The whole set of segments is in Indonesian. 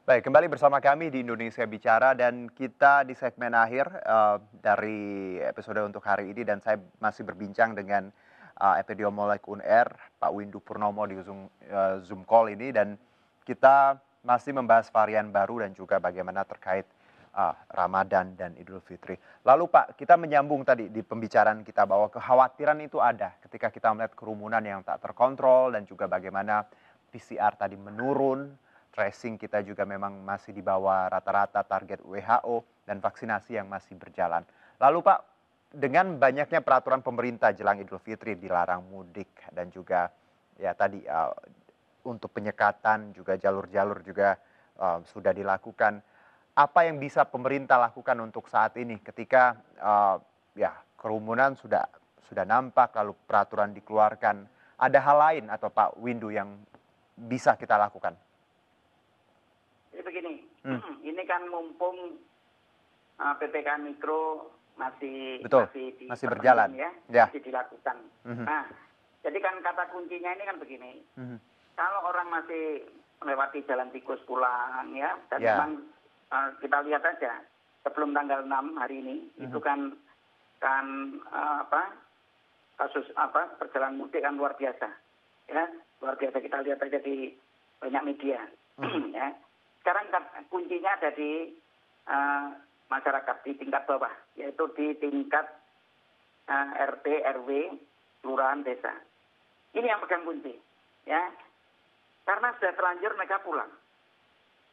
Baik, kembali bersama kami di Indonesia Bicara dan kita di segmen akhir dari episode untuk hari ini dan saya masih berbincang dengan epidemiolog UNR, Pak Windu Purnomo di Zoom call ini dan kita masih membahas varian baru dan juga bagaimana terkait Ramadan dan Idul Fitri. Lalu Pak, kita menyambung tadi di pembicaraan kita bahwa kekhawatiran itu ada ketika kita melihat kerumunan yang tak terkontrol dan juga bagaimana PCR tadi menurun, tracing kita juga memang masih di bawah rata-rata target WHO dan vaksinasi yang masih berjalan. Lalu Pak, dengan banyaknya peraturan pemerintah jelang Idul Fitri dilarang mudik dan juga ya tadi untuk penyekatan juga jalur-jalur juga sudah dilakukan. Apa yang bisa pemerintah lakukan untuk saat ini ketika ya kerumunan sudah nampak lalu peraturan dikeluarkan. Ada hal lain atau Pak Windu yang bisa kita lakukan? Jadi begini, ini kan mumpung PPKM Mikro Betul, masih berjalan. Ya, masih dilakukan. Nah, jadi kan kata kuncinya ini kan begini, kalau orang masih melewati jalan tikus pulang ya, dan memang kita lihat aja sebelum tanggal 6 hari ini itu kan kasus perjalanan mudik kan luar biasa, ya luar biasa kita lihat aja di banyak media, ya. Sekarang kuncinya ada di masyarakat di tingkat bawah, yaitu di tingkat RT, RW, kelurahan, desa. Ini yang pegang kunci, ya. Karena sudah terlanjur mereka pulang.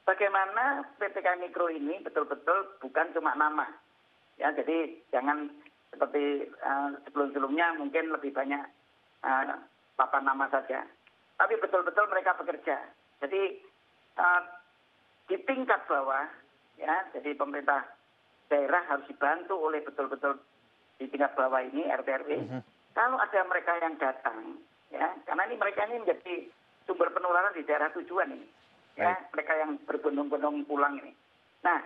Bagaimana PPKM Mikro ini betul-betul bukan cuma nama, ya. Jadi jangan seperti sebelum-sebelumnya mungkin lebih banyak papan nama saja, tapi betul-betul mereka bekerja. Jadi di tingkat bawah, ya, jadi pemerintah daerah harus dibantu oleh betul-betul di tingkat bawah ini RT RW. Kalau ada mereka yang datang, ya, karena ini mereka ini menjadi sumber penularan di daerah tujuan ini, ya, mereka yang berbondong-bondong pulang ini. Nah,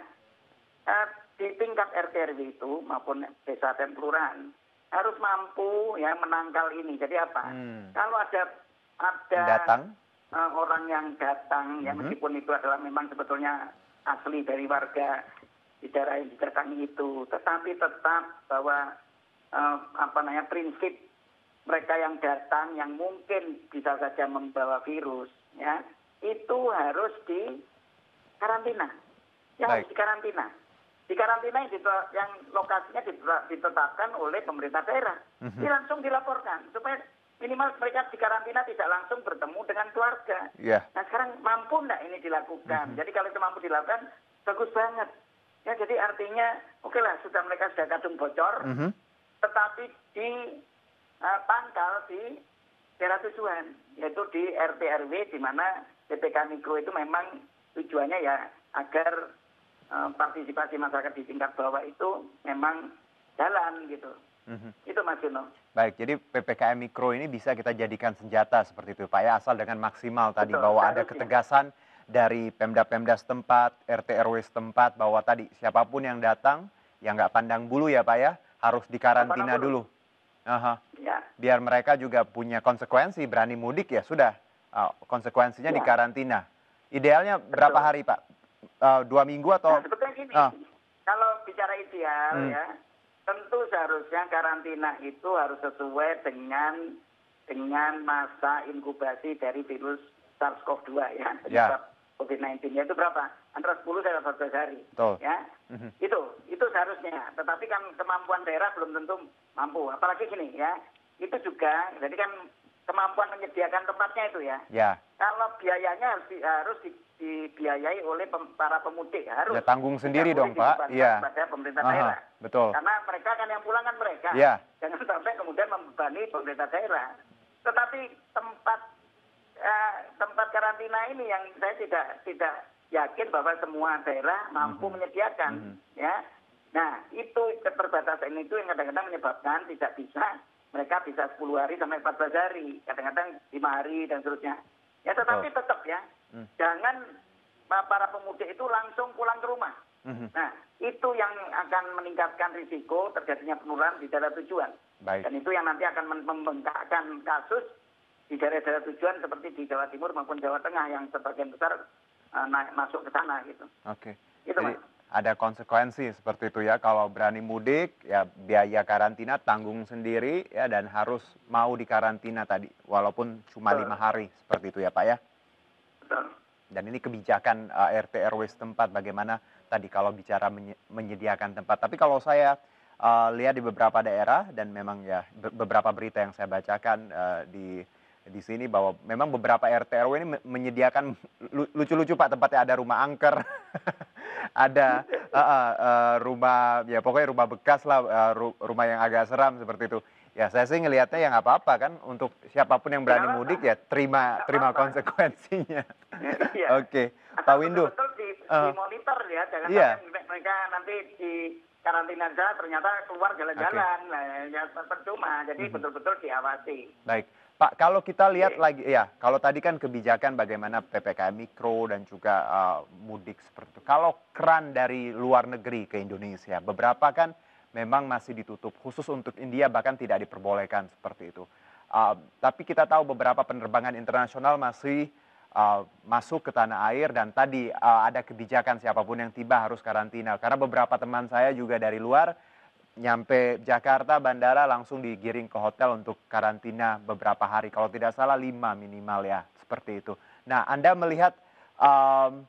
di tingkat RT RW itu maupun desa dan kelurahan harus mampu ya menangkal ini. Jadi apa? Kalau ada datang orang yang datang, ya meskipun itu adalah memang sebetulnya asli dari warga di daerah yang didatangi itu, tetapi tetap bahwa prinsip mereka yang datang yang mungkin bisa saja membawa virus, ya itu harus di karantina, ya harus di karantina. Di karantina yang lokasinya ditetapkan oleh pemerintah daerah, langsung dilaporkan supaya minimal mereka di karantina tidak langsung bertemu dengan keluarga. Nah sekarang mampu enggak ini dilakukan? Jadi kalau itu mampu dilakukan, bagus banget. Ya jadi artinya, oke lah mereka sudah kadung bocor, tetapi di pangkal di daerah tujuan, yaitu di RT RW di mana PPKM Mikro itu memang tujuannya ya agar partisipasi masyarakat di tingkat bawah itu memang jalan gitu. Itu Mas Juno. Baik, jadi PPKM Mikro ini bisa kita jadikan senjata seperti itu Pak ya, asal dengan maksimal tadi bahwa ada ketegasan dari Pemda-Pemda setempat, RT RW setempat bahwa tadi siapapun yang datang, yang nggak pandang bulu ya Pak ya, harus dikarantina dulu. Biar mereka juga punya konsekuensi, berani mudik ya sudah, konsekuensinya dikarantina. Idealnya berapa hari Pak? 2 minggu atau? Nah, sebetulnya gini, kalau bicara ideal ya, tentu seharusnya karantina itu harus sesuai dengan masa inkubasi dari virus SARS-CoV-2 ya, penyebab COVID-19 itu berapa? Antara 10 sampai 14 hari. Ya. Itu seharusnya. Tetapi kan kemampuan daerah belum tentu mampu. Apalagi gini ya, itu juga, jadi kan kemampuan menyediakan tempatnya itu ya. Kalau biayanya harus dibiayai oleh para pemudik, harus. Ya tanggung sendiri dong Pak. Pada pemerintah daerah. Betul. Karena mereka kan yang pulang kan mereka. Jangan sampai kemudian membebani pemerintah daerah. Tetapi tempat karantina ini yang saya tidak yakin bahwa semua daerah mampu menyediakan, ya. Nah, itu keterbatasan itu yang kadang-kadang menyebabkan tidak bisa, mereka bisa 10 hari sampai 14 hari, kadang-kadang 5 hari dan seterusnya. Ya, tetapi tetap ya, jangan para pemudik itu langsung pulang ke rumah. Nah, itu yang akan meningkatkan risiko terjadinya penularan di daerah tujuan. Dan itu yang nanti akan membengkakkan kasus di daerah-daerah tujuan seperti di Jawa Timur maupun Jawa Tengah yang sebagian besar naik masuk ke sana gitu. Oke. Itu Jadi Mas. ada konsekuensi seperti itu ya, kalau berani mudik ya biaya karantina tanggung sendiri ya dan harus mau dikarantina tadi walaupun cuma 5 Betul, hari seperti itu ya Pak ya. betul. Dan ini kebijakan RT RW setempat bagaimana tadi kalau bicara menyediakan tempat. Tapi kalau saya lihat di beberapa daerah dan memang ya beberapa berita yang saya bacakan di sini bahwa memang beberapa RT RW ini menyediakan lucu-lucu Pak, tempatnya ada rumah angker, ada rumah ya pokoknya rumah bekas lah, rumah yang agak seram seperti itu. Ya saya sih ngelihatnya ya nggak apa-apa kan, untuk siapapun yang Ya berani nggak mudik apa-apa, ya terima nggak terima apa-apa. konsekuensinya. Iya. Oke, Pak Asal Windu. betul-betul eh, dimonitor ya, jangan iya, sampai mereka nanti di karantina aja ternyata keluar oke. jalan-jalan, nah, ya percuma. Jadi Mhm. betul-betul diawasi. Baik, Pak, kalau kita lihat Oke. lagi ya, kalau tadi kan kebijakan bagaimana PPKM Mikro dan juga mudik seperti itu. Kalau keran dari luar negeri ke Indonesia, beberapa kan memang masih ditutup, khusus untuk India bahkan tidak diperbolehkan seperti itu. Tapi kita tahu beberapa penerbangan internasional masih masuk ke tanah air dan tadi ada kebijakan siapapun yang tiba harus karantina. Karena beberapa teman saya juga dari luar nyampe Jakarta bandara langsung digiring ke hotel untuk karantina beberapa hari. Kalau tidak salah 5 minimal ya, seperti itu. Nah, Anda melihat um,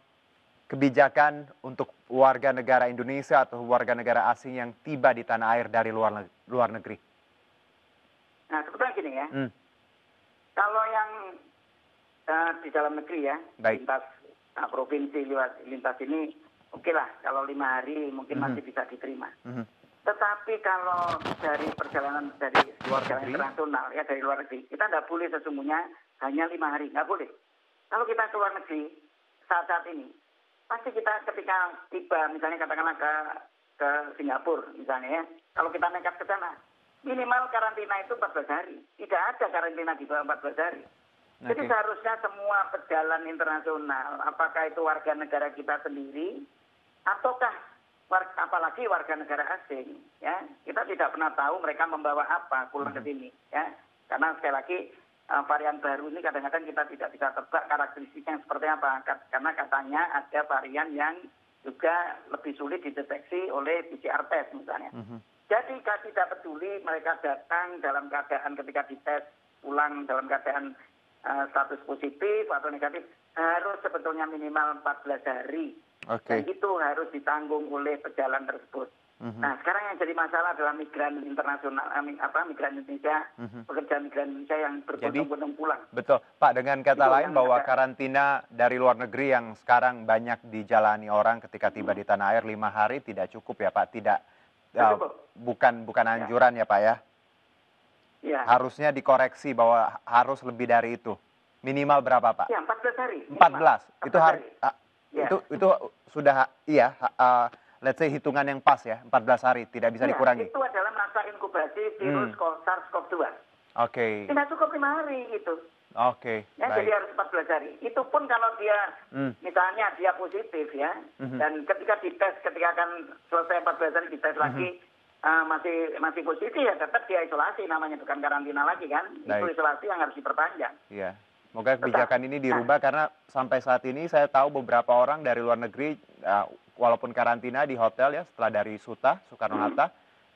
kebijakan untuk warga negara Indonesia atau warga negara asing yang tiba di tanah air dari luar negeri? Nah, sebetulnya gini ya, Hmm, kalau yang di dalam negeri ya, baik. lintas provinsi lintas ini, oke lah, kalau 5 hari mungkin Mhm, masih bisa diterima. mhm. Tetapi kalau dari perjalanan Luar negeri? internasional ya, dari luar negeri, kita tidak boleh sesungguhnya hanya 5 hari, nggak boleh. Kalau kita ke luar negeri saat-saat ini, pasti kita ketika tiba misalnya katakanlah ke Singapura misalnya ya, kalau kita nekat ke sana, minimal karantina itu 14 hari. Tidak ada karantina di bawah 14 hari. Jadi Oke. seharusnya semua pejalan internasional, apakah itu warga negara kita sendiri, ataukah apalagi warga negara asing, ya kita tidak pernah tahu mereka membawa apa pulang ke sini, ya karena sekali lagi varian baru ini kadang-kadang kita tidak bisa tebak karakteristiknya seperti apa, karena katanya ada varian yang juga lebih sulit dideteksi oleh PCR test misalnya. Mhm. Jadi tidak peduli mereka datang dalam keadaan ketika dites pulang dalam keadaan status positif atau negatif, harus sebetulnya minimal 14 hari. Dan Oke. itu harus ditanggung oleh pejalan tersebut. Mhm, Nah, sekarang yang jadi masalah adalah migran internasional, migran Indonesia, mhm. pekerja migran Indonesia yang Jadi berbondong-bondong pulang. betul, Pak, dengan kata Itu lain yang bahwa agak, karantina dari luar negeri yang sekarang banyak dijalani orang ketika tiba di tanah air 5 hari tidak cukup ya Pak, tidak cukup. bukan Ya, anjuran ya Pak ya. ya, Harusnya dikoreksi bahwa harus lebih dari itu. Minimal berapa Pak? ya 14 hari. Empat Minimal. belas. Itu 14 hari. Ya, itu sudah iya, let's say hitungan yang pas ya, 14 hari, tidak bisa ya, dikurangi. itu adalah masa inkubasi virus Hmm, SARS-CoV-2. oke. Tidak cukup 5 hari gitu. Oke, Ya, jadi baik. harus 14 hari. Itu pun kalau dia, Hmm, misalnya dia positif ya, mhm, dan ketika dites, ketika akan selesai 14 hari dites mhm. lagi, masih positif ya tetap dia isolasi, namanya bukan karantina lagi kan. Itu Baik. isolasi yang harus diperpanjang. Iya. Semoga Tetap. kebijakan ini Nah, dirubah karena sampai saat ini saya tahu beberapa orang dari luar negeri walaupun karantina di hotel ya setelah dari Suta, Soekarno-Hatta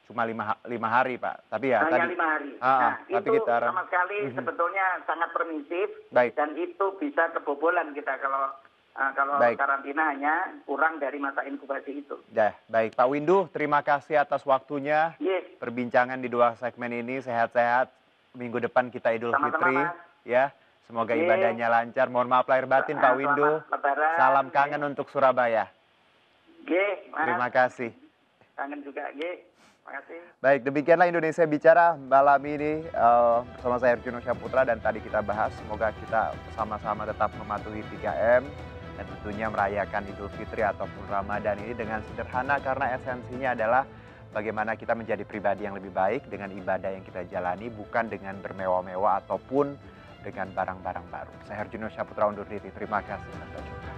cuma 5 hari Pak. Tapi ya hanya tadi 5 hari. ah, Nah, tapi itu kita sama sekali mhm, sebetulnya sangat permisif baik, dan itu bisa kebobolan kita kalau baik. karantina hanya kurang dari masa inkubasi itu. Ya, baik Pak Windu, terima kasih atas waktunya. Yes, Perbincangan di 2 segmen ini sehat-sehat. Minggu depan kita Idul sama-sama Fitri Mas. ya. Semoga Yes, ibadahnya lancar. Mohon maaf lahir batin Pak Windu. selamat Lebaran. Salam kangen untuk Surabaya. Ye, Mas. Terima kasih. Kangen juga, ye. Terima kasih. Baik, demikianlah Indonesia Bicara malam ini bersama saya Arjuno Syaputra dan tadi kita bahas semoga kita sama-sama tetap mematuhi 3M dan tentunya merayakan Idul Fitri ataupun Ramadan ini dengan sederhana karena esensinya adalah bagaimana kita menjadi pribadi yang lebih baik dengan ibadah yang kita jalani bukan dengan bermewah-mewah ataupun dengan barang-barang baru. Saya Arjuno Syaputra undur diri. Terima kasih. Sampai jumpa.